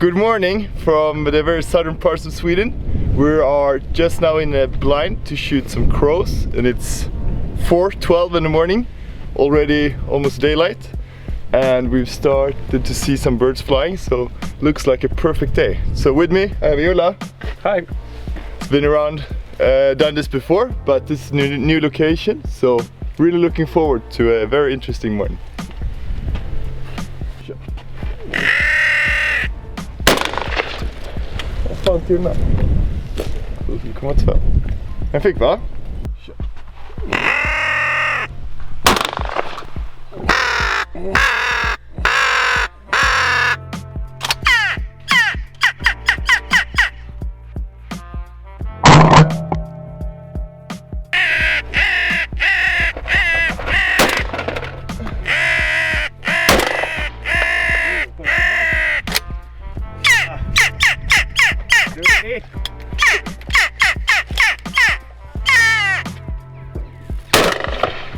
Good morning from the very southern parts of Sweden. We are just now in a blind to shoot some crows, and it's 4:12 in the morning, already almost daylight, and we've started to see some birds flying, so looks like a perfect day. So with me I have Ola. Hi. Been around, done this before, but this is a new location, so really looking forward to a very interesting morning. Vad fan till den här? Då ska vi komma två. Jag fick va?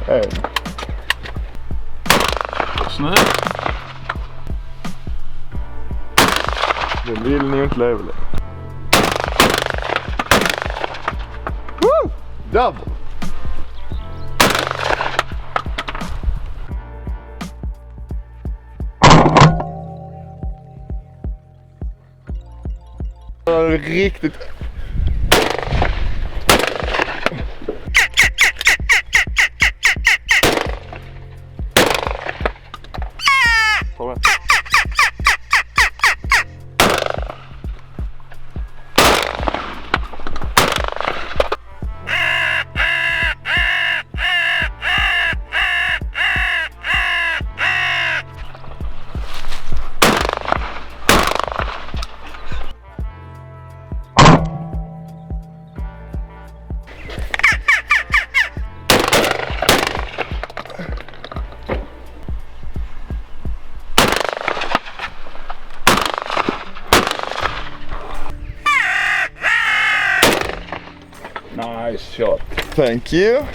Hey. Snyggt. Den vill ni inte leva. Woo! Double! Riktigt. Nice shot. Thank you.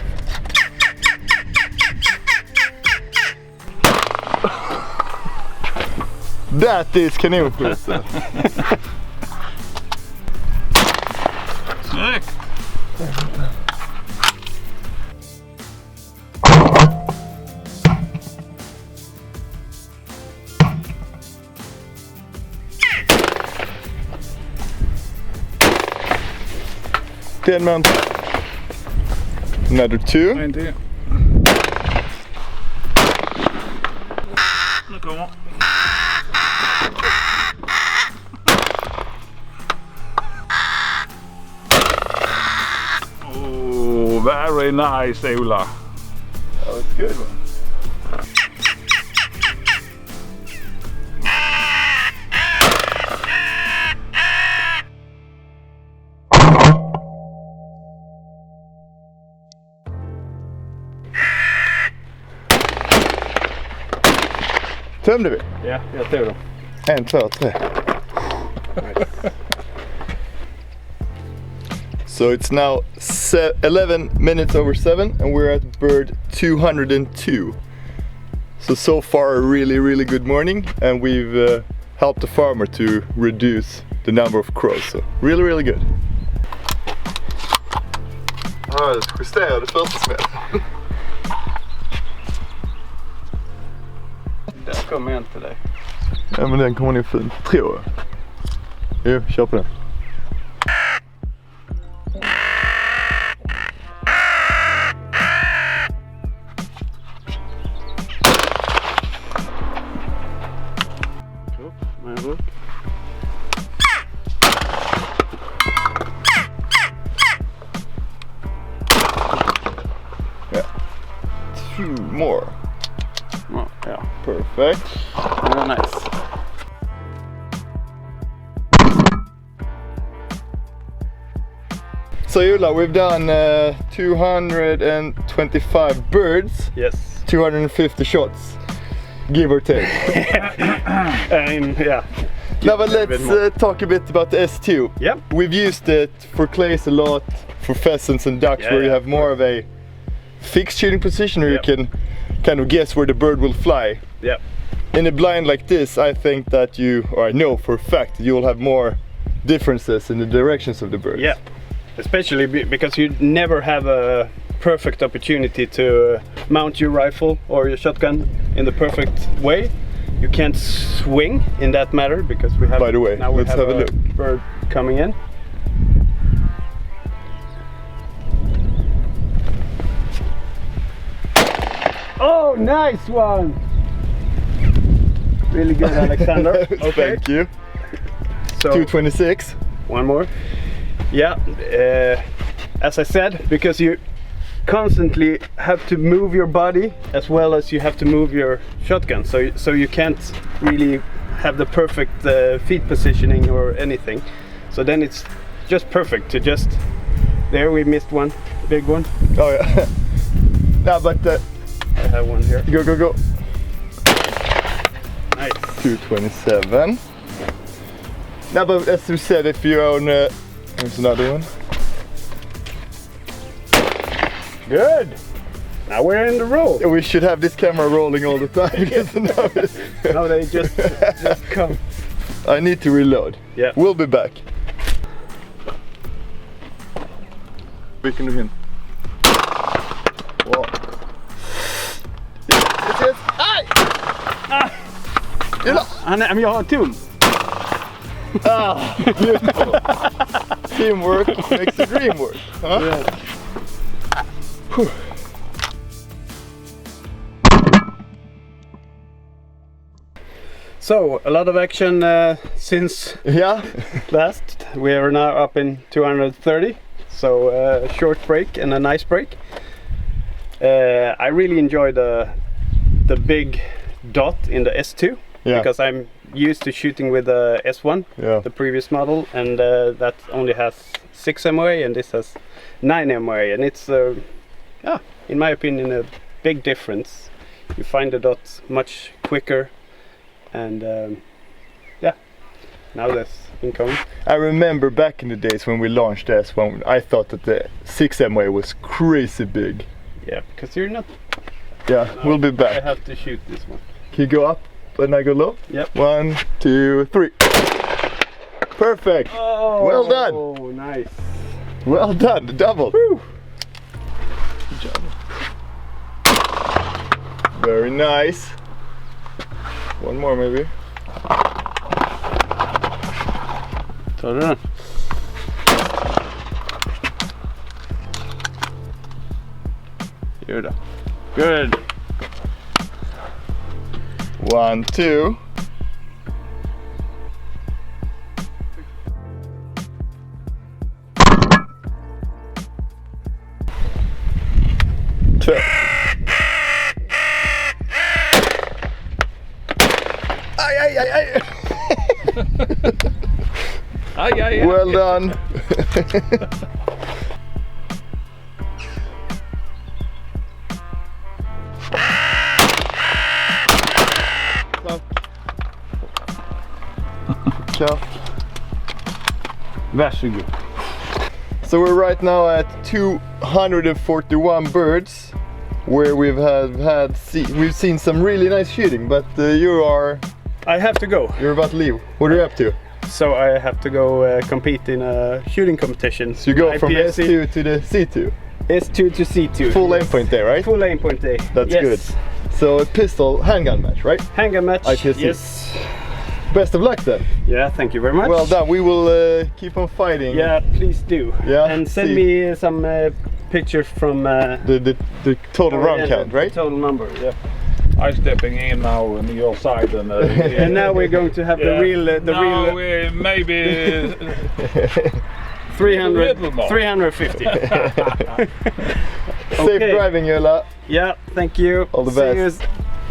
That is kanonskjutet. Snyggt. Ten mount. Another two. En till. Nu kommer. Oh, very nice, Ola. That was good one. Tömde vi? Ja, jag tog dem. 1, 2, 3. So it's now 11 minutes over 7 and we're at bird 202. So far a really good morning, and we've helped the farmer to reduce the number of crows. So really good. Ja, det justerade första smällen. Där kommer en till dig. Ja, men den kommer nog fint, tror jag. Jo, kör på den. Med en ruck. Yeah. 2 more. Oh, yeah. Perfect. Very nice. So Ola, we've done 225 birds. Yes. 250 shots, give or take. Yeah. Now, but let's talk a bit about the S-2. Yep. We've used it for clays a lot, for pheasants and ducks, where you have more of a fixed shooting position where you can kind of guess where the bird will fly. Yeah. in a blind like this, I think that or I know for a fact, you will have more differences in the directions of the birds. Yeah, especially because you never have a perfect opportunity to mount your rifle or your shotgun in the perfect way. You can't swing in that matter because we have. By the way, now we let's have a look. Bird coming in. Oh, nice one! Really good, Alexander. Okay. Thank you. So 226. one more. Yeah, as I said, because you constantly have to move your body as well as you have to move your shotgun, so you can't really have the perfect feet positioning or anything. So then it's just perfect to just. There we missed one, big one. Oh yeah. No, but I have one here. go, go, go. Nice. 227. Now, but as you said, if you own, there's another one. Good. Now we're in the roll. Yeah, we should have this camera rolling all the time. Now they just come. I need to reload. Yeah. We'll be back. Vilken du hin? Wow. Yes. Aj! Gilla! Men jag har tum. Ah, beautiful. Teamwork makes the dream work. Huh? Yeah. So, a lot of action since last. We are now up in 230, so a short break and a nice break. I really enjoy the big dot in the S2 because I'm used to shooting with the S1, the previous model, and that only has 6 MOA and this has 9 MOA, and it's in my opinion a big difference. You find the dots much quicker, and now that's incoming. I remember back in the days when we launched the S1, I thought that the 6 MOA was crazy big. Yeah, because you're not. Yeah, we'll be back. I have to shoot this one. Can you go up and I go low? Yep. 1, 2, 3. Perfect. Oh, well done. Oh, nice. Well done. The double. Woo. Good job. Very nice. One more maybe. Ta den. Gör det. Good. 1, 2. Aj, aj, aj, aj. Aj, aj, aj. Well done. Varsågod. So we're right now at 241 birds, where we've seen some really nice shooting, but I have to go. You're about to leave. What are you up to? So I have to go compete in a shooting competition. So you go from S2 to the C2? S2 to C2. Full aimpoint day, right? Full aimpoint day. That's good. So a pistol handgun match, right? Handgun match. IPSC. Yes. Best of luck then. Yeah, thank you very much. Well done. We will keep on fighing. Yeah, please do. Yeah. And send me some pictures from the total round count, right? The total number. Yeah. I'm stepping in now on your side, and and now we're going to have the real. Maybe 350. Safe driving, Yola. Yeah, thank you. All the best.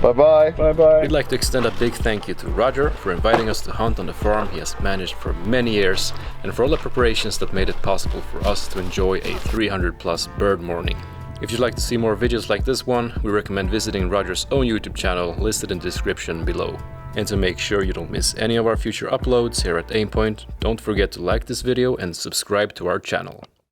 Bye bye. Bye bye. We'd like to extend a big thank you to Roger for inviting us to hunt on the farm he has managed for many years, and for all the preparations that made it possible for us to enjoy a 300+ bird morning. If you'd like to see more videos like this one, we recommend visiting Roger's own YouTube channel listed in the description below. And to make sure you don't miss any of our future uploads here at Aimpoint, don't forget to like this video and subscribe to our channel.